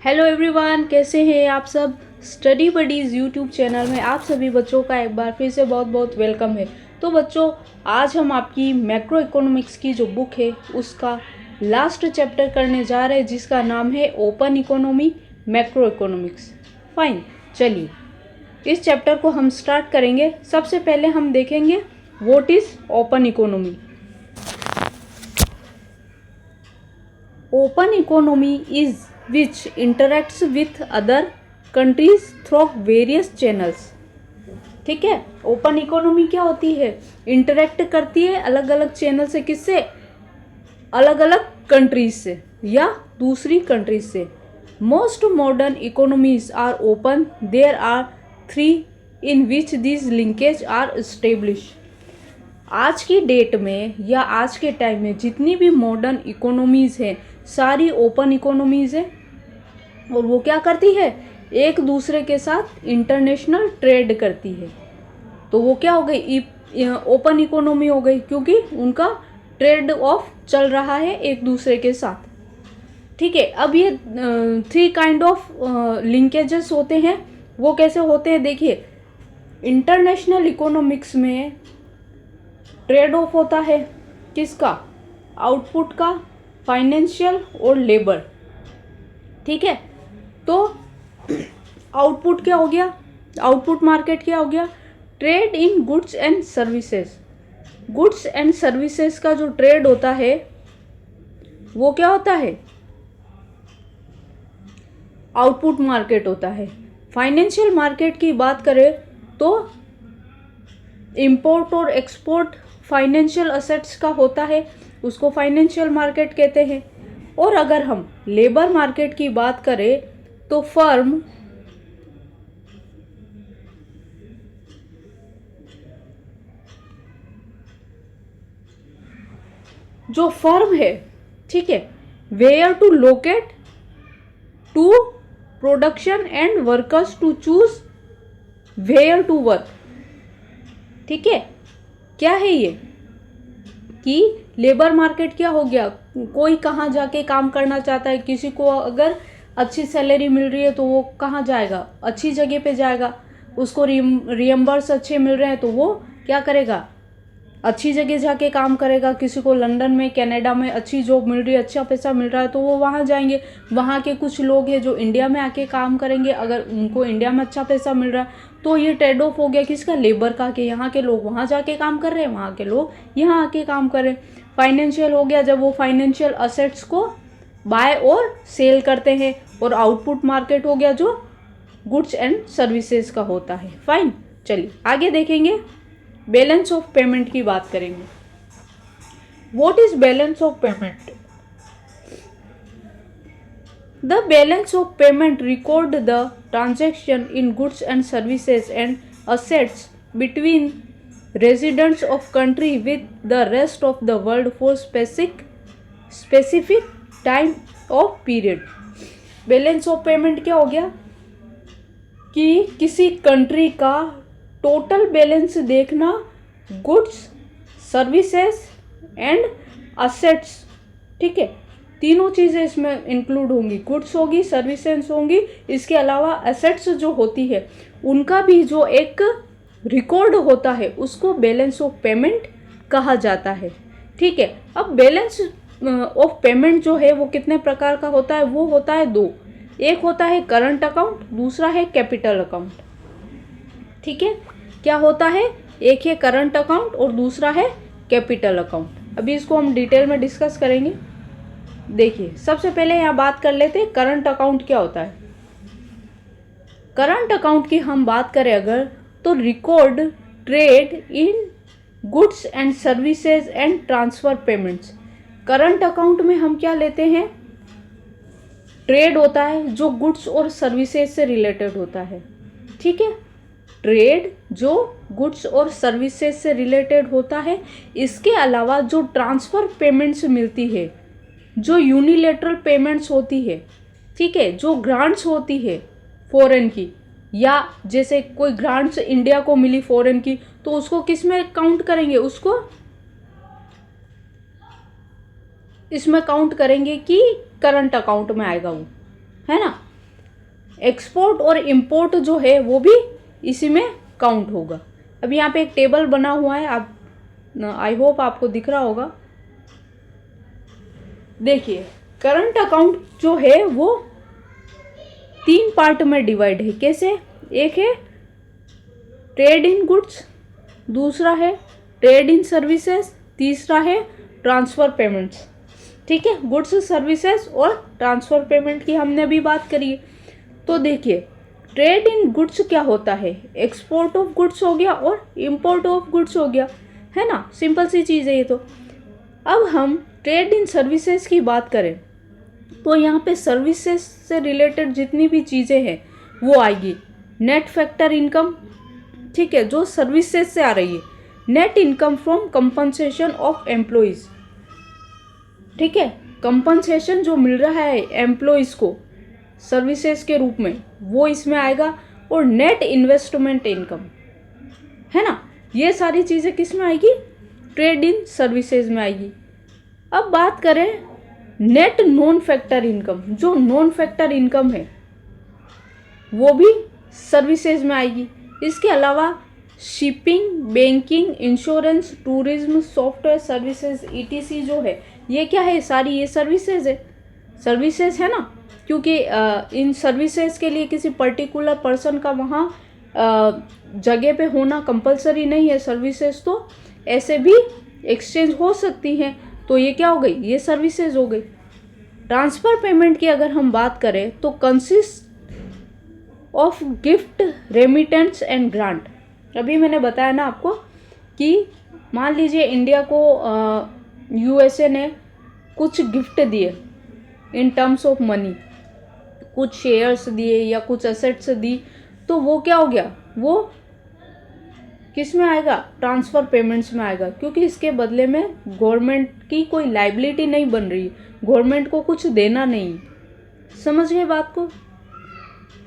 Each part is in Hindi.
हेलो एवरीवन, कैसे हैं आप सब। स्टडी बडीज़ यूट्यूब चैनल में आप सभी बच्चों का एक बार फिर से बहुत बहुत वेलकम है। तो बच्चों, आज हम आपकी मैक्रो इकोनॉमिक्स की जो बुक है उसका लास्ट चैप्टर करने जा रहे हैं, जिसका नाम है open economy macro economics. Fine, चलिए इस चैप्टर को हम स्टार्ट करेंगे। सबसे पहले हम देखेंगे what is open economy. Open economy is which interacts with other countries through various channels। ठीक है, ओपन इकोनॉमी क्या होती है? इंटरेक्ट करती है अलग अलग चैनल से। किससे? अलग अलग कंट्रीज से या दूसरी कंट्रीज से। Most modern economies are open. There are 3 in which these linkage are establish. आज की डेट में या आज के टाइम में जितनी भी मॉडर्न इकोनॉमीज़ हैं सारी ओपन इकोनॉमीज़ है। और वो क्या करती है? एक दूसरे के साथ इंटरनेशनल ट्रेड करती है। तो वो क्या हो गई? ओपन इकोनॉमी हो गई, क्योंकि उनका ट्रेड ऑफ चल रहा है एक दूसरे के साथ। ठीक है, अब ये 3 काइंड ऑफ लिंकेजेस होते हैं। वो कैसे होते हैं? देखिए, इंटरनेशनल इकोनॉमिक्स में ट्रेड ऑफ होता है किसका? आउटपुट का, फाइनेंशियल और लेबर। ठीक है, तो आउटपुट क्या हो गया? आउटपुट मार्केट क्या हो गया? Trade in goods and services. Goods and services का जो ट्रेड होता है वो क्या होता है? आउटपुट मार्केट होता है। फाइनेंशियल मार्केट की बात करें तो इंपोर्ट और एक्सपोर्ट फाइनेंशियल असेट्स का होता है, उसको फाइनेंशियल मार्केट कहते हैं। और अगर हम लेबर मार्केट की बात करें तो फर्म जो फर्म है, ठीक है, where to locate to production and workers to choose where to work. ठीक है, क्या है ये कि लेबर मार्केट क्या हो गया? कोई कहाँ जाके काम करना चाहता है, किसी को अगर अच्छी सैलरी मिल रही है तो वो कहाँ जाएगा? अच्छी जगह पे जाएगा। उसको रियम्बर्स अच्छे मिल रहे हैं तो वो क्या करेगा? अच्छी जगह जाके काम करेगा। किसी को लंदन में, कनाडा में अच्छी जॉब मिल रही है, अच्छा पैसा मिल रहा है तो वो वहाँ जाएंगे। वहाँ के कुछ लोग हैं जो इंडिया में आके काम करेंगे, अगर उनको इंडिया में अच्छा पैसा मिल रहा है तो ये ट्रेड ऑफ हो गया किसका? लेबर का, कि यहाँ के लोग वहाँ जाके काम कर रहे हैं, वहाँ के लोग यहाँ आके काम कर रहे हैं। फाइनेंशियल हो गया जब वो फाइनेंशियल असेट्स को बाय और सेल करते हैं। और आउटपुट मार्केट हो गया जो गुड्स एंड सर्विसेज का होता है। फाइन, चलिए आगे देखेंगे। बैलेंस ऑफ पेमेंट की बात करेंगे। What is balance of payment? The balance of payment record the transaction in goods and services and assets between residents of country with the rest of the world for specific time of period। Balance of payment क्या हो गया? कि किसी कंट्री का टोटल बैलेंस देखना गुड्स, सर्विसेज एंड असेट्स। ठीक है, तीनों चीज़ें इसमें इंक्लूड होंगी। गुड्स होगी, सर्विसेज होंगी, इसके अलावा एसेट्स जो होती है उनका भी जो एक रिकॉर्ड होता है उसको बैलेंस ऑफ पेमेंट कहा जाता है। ठीक है, अब बैलेंस ऑफ पेमेंट जो है वो कितने प्रकार का होता है? वो होता है 2। एक होता है करंट अकाउंट, दूसरा है कैपिटल अकाउंट। ठीक है, क्या होता है? एक है करंट अकाउंट और दूसरा है कैपिटल अकाउंट। अभी इसको हम डिटेल में डिस्कस करेंगे। देखिए, सबसे पहले यहाँ बात कर लेते हैं करंट अकाउंट क्या होता है। करंट अकाउंट की हम बात करें अगर, तो record trade in goods and services and transfer payments. Current account में हम क्या लेते हैं? ट्रेड होता है जो गुड्स और सर्विसेज से रिलेटेड होता है। ठीक है, ट्रेड जो गुड्स और सर्विसेज से रिलेटेड होता है। इसके अलावा जो ट्रांसफर पेमेंट्स मिलती है, जो यूनिलेटरल पेमेंट्स होती है, ठीक है, जो ग्रांट्स होती है फॉरेन की, या जैसे कोई ग्रांट्स इंडिया को मिली फॉरेन की तो उसको किस में काउंट करेंगे? उसको इसमें काउंट करेंगे कि करंट अकाउंट में आएगा वो, है ना। एक्सपोर्ट और इम्पोर्ट जो है वो भी इसी में काउंट होगा। अब यहाँ पे एक टेबल बना हुआ है, आप आई होप आपको दिख रहा होगा। देखिए करंट अकाउंट जो है वो 3 पार्ट में डिवाइड है। कैसे? एक है ट्रेड इन गुड्स, दूसरा है ट्रेड इन सर्विसेज, तीसरा है ट्रांसफ़र पेमेंट्स। ठीक है, गुड्स सर्विसेज और ट्रांसफ़र पेमेंट की हमने अभी बात करी है। तो देखिए ट्रेड इन गुड्स क्या होता है? एक्सपोर्ट ऑफ गुड्स हो गया और इंपोर्ट ऑफ गुड्स हो गया, है ना? सिंपल सी चीज़ है ये तो। अब हम ट्रेड इन सर्विसेज की बात करें तो यहाँ पे सर्विसेज से रिलेटेड जितनी भी चीज़ें हैं वो आएगी। नेट फैक्टर इनकम, ठीक है, जो सर्विसेज से आ रही है। Net income from compensation of employees, ठीक है, कंपनसेशन जो मिल रहा है एम्प्लॉइज़ को सर्विसेज के रूप में वो इसमें आएगा। और नेट इन्वेस्टमेंट इनकम, है ना, ये सारी चीज़ें किस में आएगी? ट्रेड इन सर्विसेज में आएगी। अब बात करें नेट नॉन फैक्टर इनकम, जो नॉन फैक्टर इनकम है वो भी सर्विसेज में आएगी। इसके अलावा shipping, banking, insurance, tourism, software services ETC जो है ये क्या है? सारी ये सर्विसेज है। सर्विसेज है ना, क्योंकि इन सर्विसेज के लिए किसी पर्टिकुलर पर्सन का वहाँ जगह पे होना कंपलसरी नहीं है। सर्विसेज तो ऐसे भी एक्सचेंज हो सकती हैं। तो ये क्या हो गई? ये सर्विसेज हो गई। ट्रांसफ़र पेमेंट की अगर हम बात करें तो consist of gift, remittance and grant. अभी मैंने बताया ना आपको कि मान लीजिए इंडिया को USA ने कुछ गिफ्ट दिए इन टर्म्स ऑफ मनी, कुछ शेयर्स दिए या कुछ असेट्स दी, तो वो क्या हो गया? वो किस में आएगा? ट्रांसफ़र पेमेंट्स में आएगा, क्योंकि इसके बदले में गवर्नमेंट की कोई लाइबिलिटी नहीं बन रही, गवर्नमेंट को कुछ देना नहीं। समझ गए बात को?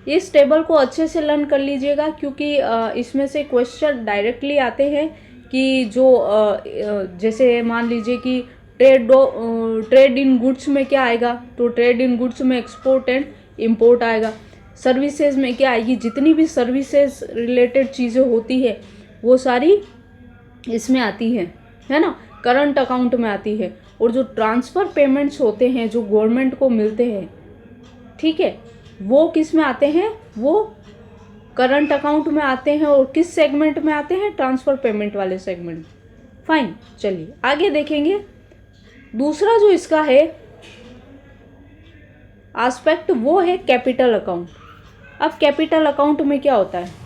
इस टेबल को अच्छे से लर्न कर लीजिएगा, क्योंकि इसमें से क्वेश्चन डायरेक्टली आते हैं कि जो जैसे मान लीजिए कि ट्रेड इन गुड्स में क्या आएगा? तो ट्रेड इन गुड्स में एक्सपोर्ट एंड इंपोर्ट आएगा। सर्विसेज में क्या आएगी? जितनी भी सर्विसेज रिलेटेड चीज़ें होती है वो सारी इसमें आती हैं, है ना, करंट अकाउंट में आती है। और जो ट्रांसफ़र पेमेंट्स होते हैं जो गवर्नमेंट को मिलते हैं, ठीक है, वो किस में आते हैं? वो करंट अकाउंट में आते हैं। और किस सेगमेंट में आते हैं? ट्रांसफ़र पेमेंट वाले सेगमेंट। फाइन, चलिए आगे देखेंगे। दूसरा जो इसका है एस्पेक्ट वो है कैपिटल अकाउंट। अब कैपिटल अकाउंट में क्या होता है?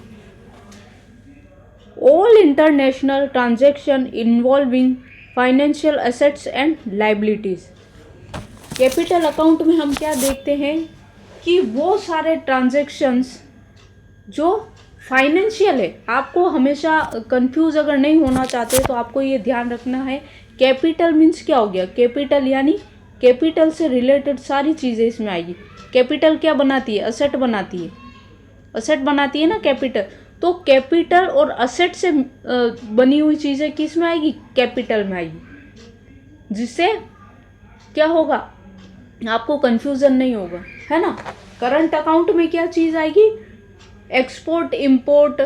All international transaction involving financial assets and liabilities. Capital account में हम क्या देखते हैं कि वो सारे ट्रांजैक्शंस जो फाइनेंशियल है, आपको हमेशा कंफ्यूज अगर नहीं होना चाहते तो आपको ये ध्यान रखना है। कैपिटल मीन्स क्या हो गया? कैपिटल यानी कैपिटल से रिलेटेड सारी चीज़ें इसमें आएगी। कैपिटल क्या बनाती है? असेट बनाती है। असेट बनाती है ना कैपिटल। तो कैपिटल और असेट से बनी हुई चीज़ें किस में आएगी? कैपिटल में आएगी। जिससे क्या होगा? आपको कंफ्यूजन नहीं होगा, है ना। करंट अकाउंट में क्या चीज़ आएगी? Export, import,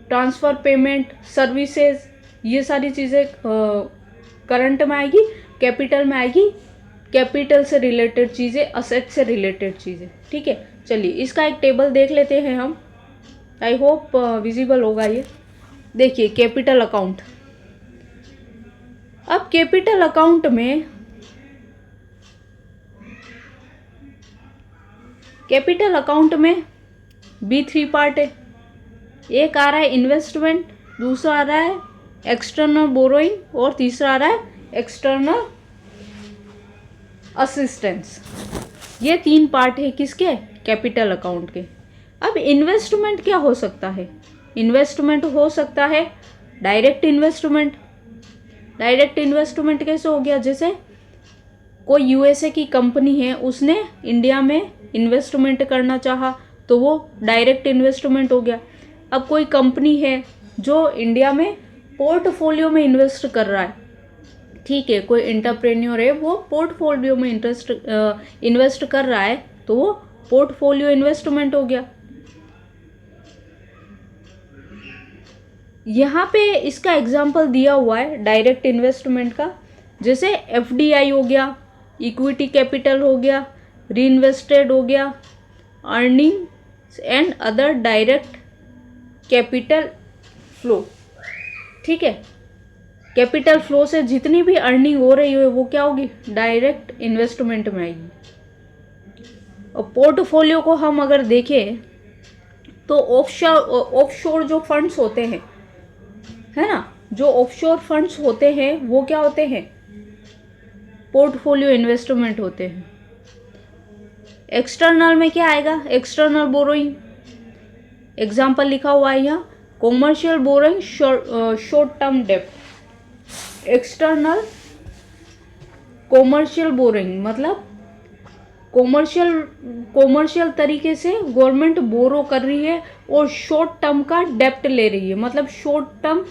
transfer payment, services, ये सारी चीज़ें करंट में आएगी, कैपिटल में आएगी। कैपिटल से रिलेटेड चीज़ें, असेट से रिलेटेड चीज़ें, ठीक है। चलिए इसका एक टेबल देख लेते हैं हम। आई होप विजिबल होगा ये। देखिए कैपिटल अकाउंट। अब कैपिटल अकाउंट में B3 पार्ट है। एक आ रहा है इन्वेस्टमेंट, दूसरा आ रहा है एक्सटर्नल बोरोइंग और तीसरा आ रहा है एक्सटर्नल असिस्टेंस। ये 3 पार्ट है किसके? कैपिटल अकाउंट के। अब इन्वेस्टमेंट क्या हो सकता है? इन्वेस्टमेंट हो सकता है डायरेक्ट इन्वेस्टमेंट। डायरेक्ट इन्वेस्टमेंट कैसे हो गया? जैसे कोई USA की कंपनी है, उसने इंडिया में इन्वेस्टमेंट करना चाहा तो वो डायरेक्ट इन्वेस्टमेंट हो गया। अब कोई कंपनी है जो इंडिया में पोर्टफोलियो में इन्वेस्ट कर रहा है, ठीक है, कोई एंटरप्रेन्योर है वो पोर्टफोलियो में इन्वेस्ट कर रहा है, तो वो पोर्टफोलियो इन्वेस्टमेंट हो गया। यहाँ पे इसका एग्जाम्पल दिया हुआ है डायरेक्ट इन्वेस्टमेंट का, जैसे एफडीआई हो गया, इक्विटी कैपिटल हो गया, रीइन्वेस्टेड हो गया, earning and other direct capital flow. ठीक है, कैपिटल फ्लो से जितनी भी अर्निंग हो रही है वो क्या होगी, डायरेक्ट इन्वेस्टमेंट में आएगी। और पोर्टफोलियो को हम अगर देखें तो ऑफशोर जो फंड्स होते हैं, है ना, जो ऑफशोर फंड्स होते हैं वो क्या होते हैं, पोर्टफोलियो इन्वेस्टमेंट होते हैं। एक्सटर्नल में क्या आएगा, एक्सटर्नल बोरोइंग, एग्जाम्पल लिखा हुआ है यहाँ, कॉमर्शियल बोरोइंग, शॉर्ट टर्म डेब्ट। एक्सटर्नल कॉमर्शियल बोरोइंग मतलब कॉमर्शियल तरीके से गवर्नमेंट बोरो कर रही है और शॉर्ट टर्म का डेप्ट ले रही है, मतलब शॉर्ट टर्म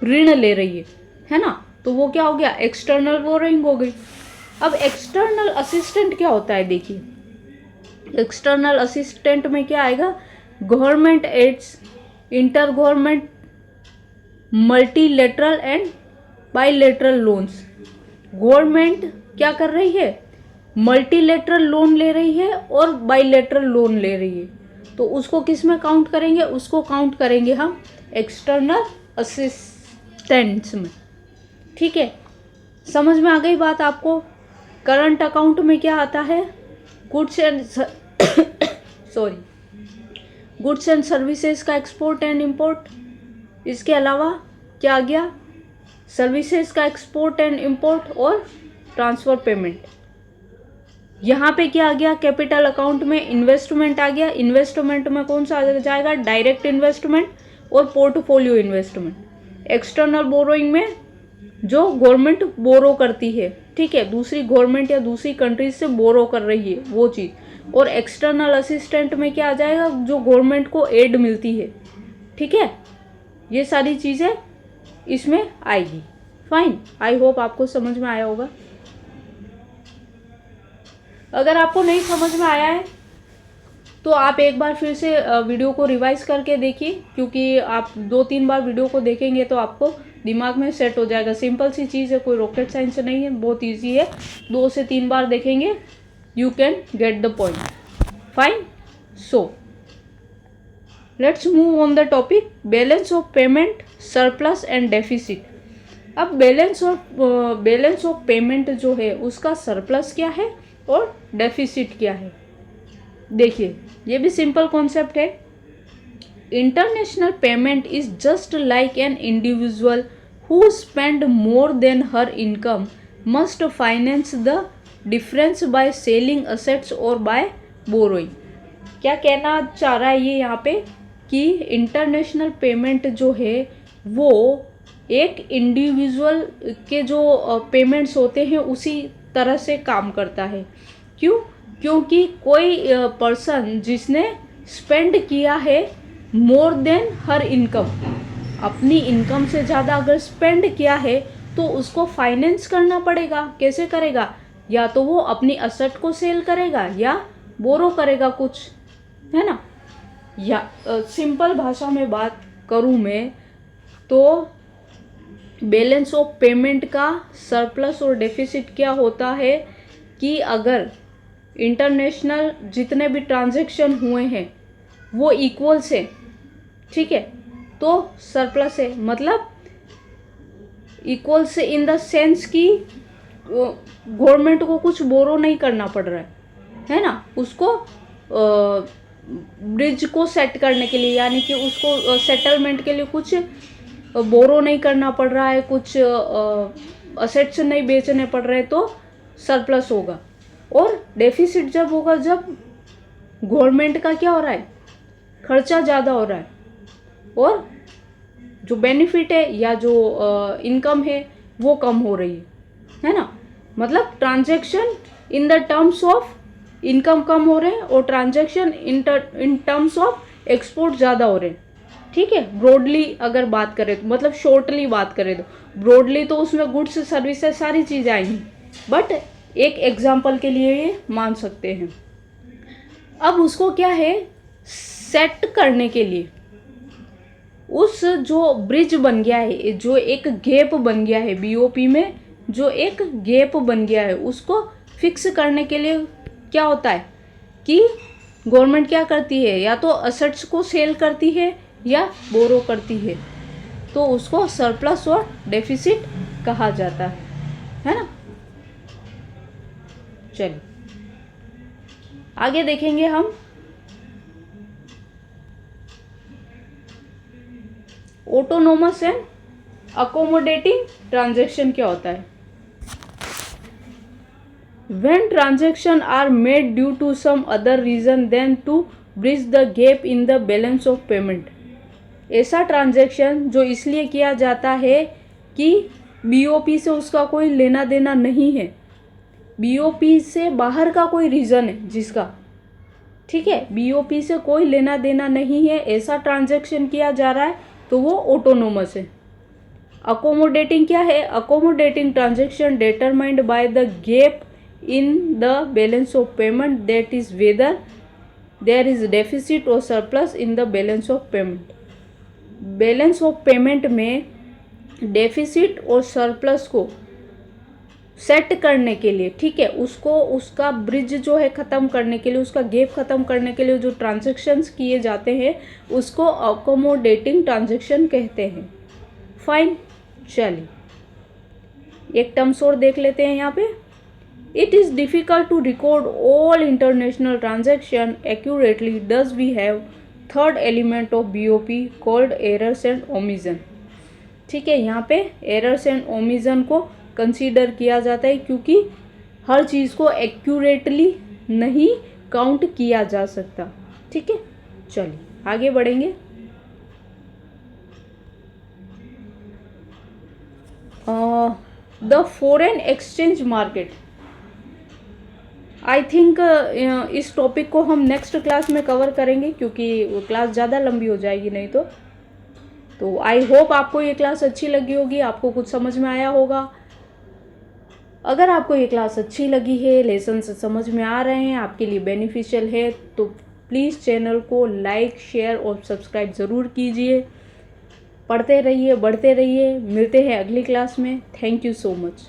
ऋण ले रही है ना, तो वो क्या हो गया, एक्सटर्नल बोरोइंग हो गई। अब एक्सटर्नल असिस्टेंट क्या होता है, देखिए एक्सटर्नल असिस्टेंट में क्या आएगा, government aids, inter government, multilateral and bilateral loans. Government क्या कर रही है, मल्टीलेटरल लोन ले रही है और बाइलेटरल लोन ले रही है, तो उसको किस में काउंट करेंगे, उसको काउंट करेंगे हम एक्सटर्नल असिस्टेंट्स में। ठीक है, समझ में आ गई बात आपको। करंट अकाउंट में क्या आता है, goods and goods and services का एक्सपोर्ट एंड इंपोर्ट। इसके अलावा क्या आ गया, सर्विसेज का एक्सपोर्ट एंड इंपोर्ट और ट्रांसफर पेमेंट। यहाँ पे क्या आ गया, कैपिटल अकाउंट में इन्वेस्टमेंट आ गया। इन्वेस्टमेंट में कौन सा आ जाएगा, डायरेक्ट इन्वेस्टमेंट और पोर्टफोलियो इन्वेस्टमेंट। एक्सटर्नल बोरोइंग में जो गवर्नमेंट बोरो करती है, ठीक है, दूसरी गवर्नमेंट या दूसरी कंट्रीज से बोरो कर रही है वो चीज़। और एक्सटर्नल असिस्टेंट में क्या आ जाएगा, जो गवर्नमेंट को एड मिलती है। ठीक है, ये सारी चीज़ें इसमें आएगी। फाइन, आई होप आपको समझ में आया होगा। अगर आपको नहीं समझ में आया है तो आप एक बार फिर से वीडियो को रिवाइज करके देखिए, क्योंकि आप 2-3 बार वीडियो को देखेंगे तो आपको दिमाग में सेट हो जाएगा। सिंपल सी चीज़ है, कोई रॉकेट साइंस नहीं है, बहुत इजी है। 2 से 3 बार देखेंगे, you can get the point. Fine, so let's move on the topic balance of payment, surplus and deficit. अब बैलेंस ऑफ पेमेंट जो है उसका सरप्लस क्या है और डेफिसिट क्या है। देखिए, ये भी सिंपल कॉन्सेप्ट है। International payment is just like an individual who spend more than her income must finance the difference by selling assets और बाय बोरोइंग। क्या कहना चाह रहा है ये यहाँ पे कि इंटरनेशनल पेमेंट जो है वो एक इंडिविजुअल के जो पेमेंट्स होते हैं उसी तरह से काम करता है। क्यों, क्योंकि कोई पर्सन जिसने स्पेंड किया है मोर देन हर इनकम, अपनी इनकम से ज़्यादा अगर स्पेंड किया है तो उसको फाइनेंस करना पड़ेगा। कैसे करेगा, या तो वो अपनी असेट को सेल करेगा या बोरो करेगा कुछ, है ना। या सिंपल भाषा में बात करूँ मैं तो बैलेंस ऑफ पेमेंट का सरप्लस और डेफिसिट क्या होता है कि अगर इंटरनेशनल जितने भी ट्रांजैक्शन हुए हैं वो इक्वल से, ठीक है, तो सरप्लस है। मतलब इक्वल से इन द सेंस कि गवर्नमेंट को कुछ बोरो नहीं करना पड़ रहा है ना, उसको ब्रिज को सेट करने के लिए, यानी कि उसको सेटलमेंट के लिए कुछ बोरो नहीं करना पड़ रहा है, कुछ असेट्स नहीं बेचने पड़ रहे, तो सरप्लस होगा। और डेफिसिट जब होगा जब गवर्नमेंट का क्या हो रहा है, खर्चा ज़्यादा हो रहा है और जो बेनिफिट है या जो इनकम है वो कम हो रही है ना। मतलब transaction in the terms of income कम हो रहे हैं और transaction in terms of export ज़्यादा हो रहे हैं। ठीक है, ब्रॉडली अगर बात करें तो, मतलब शॉर्टली बात करें तो, ब्रॉडली तो उसमें गुड्स सर्विसेज सारी चीज़ें आएंगी, बट एक एग्जांपल के लिए ये मान सकते हैं। अब उसको क्या है, सेट करने के लिए उस जो ब्रिज बन गया है, जो एक गैप बन गया है बीओपी में, जो एक गैप बन गया है, उसको फिक्स करने के लिए क्या होता है कि गवर्नमेंट क्या करती है, या तो असेट्स को सेल करती है या बोरो करती है, तो उसको सरप्लस और डेफिसिट कहा जाता है ना। चलिए आगे देखेंगे हम। ऑटोनोमस एंड अकोमोडेटिंग ट्रांजैक्शन क्या होता है। When transactions are made due to some other reason than to bridge the gap in the balance of payment, ऐसा ट्रांजैक्शन जो इसलिए किया जाता है कि बीओपी से उसका कोई लेना देना नहीं है, बीओपी से बाहर का कोई रीज़न है जिसका, ठीक है, बीओपी से कोई लेना देना नहीं है, ऐसा ट्रांजैक्शन किया जा रहा है तो वो ऑटोनोमस है। अकोमोडेटिंग क्या है, accommodating transaction determined by the gap in the balance of payment, that is whether there is deficit or surplus in the balance of payment। Balance of payment में डेफिसिट और सरप्लस को सेट करने के लिए, ठीक है, उसको उसका ब्रिज जो है ख़त्म करने के लिए, उसका गैप ख़त्म करने के लिए जो ट्रांजैक्शंस किए जाते हैं उसको अकोमोडेटिंग ट्रांजैक्शन कहते हैं। फाइन, चलिए एक टर्म्स और देख लेते हैं यहाँ पे। It is difficult to record all international transactions accurately, thus we have third element of BOP called errors and omission। ठीक है, यहाँ पे errors and omission को कंसीडर किया जाता है क्योंकि हर चीज़ को एक्यूरेटली नहीं काउंट किया जा सकता। ठीक है, चलिए आगे बढ़ेंगे। The foreign exchange market, I think इस टॉपिक को हम नेक्स्ट क्लास में कवर करेंगे क्योंकि वो क्लास ज़्यादा लंबी हो जाएगी नहीं तो आई होप आपको ये क्लास अच्छी लगी होगी, आपको कुछ समझ में आया होगा। अगर आपको ये क्लास अच्छी लगी है, लेसन समझ में आ रहे हैं, आपके लिए बेनिफिशियल है, तो प्लीज़ चैनल को लाइक, शेयर और सब्सक्राइब ज़रूर कीजिए। पढ़ते रहिए, बढ़ते रहिए। मिलते हैं अगली क्लास में। Thank you so much.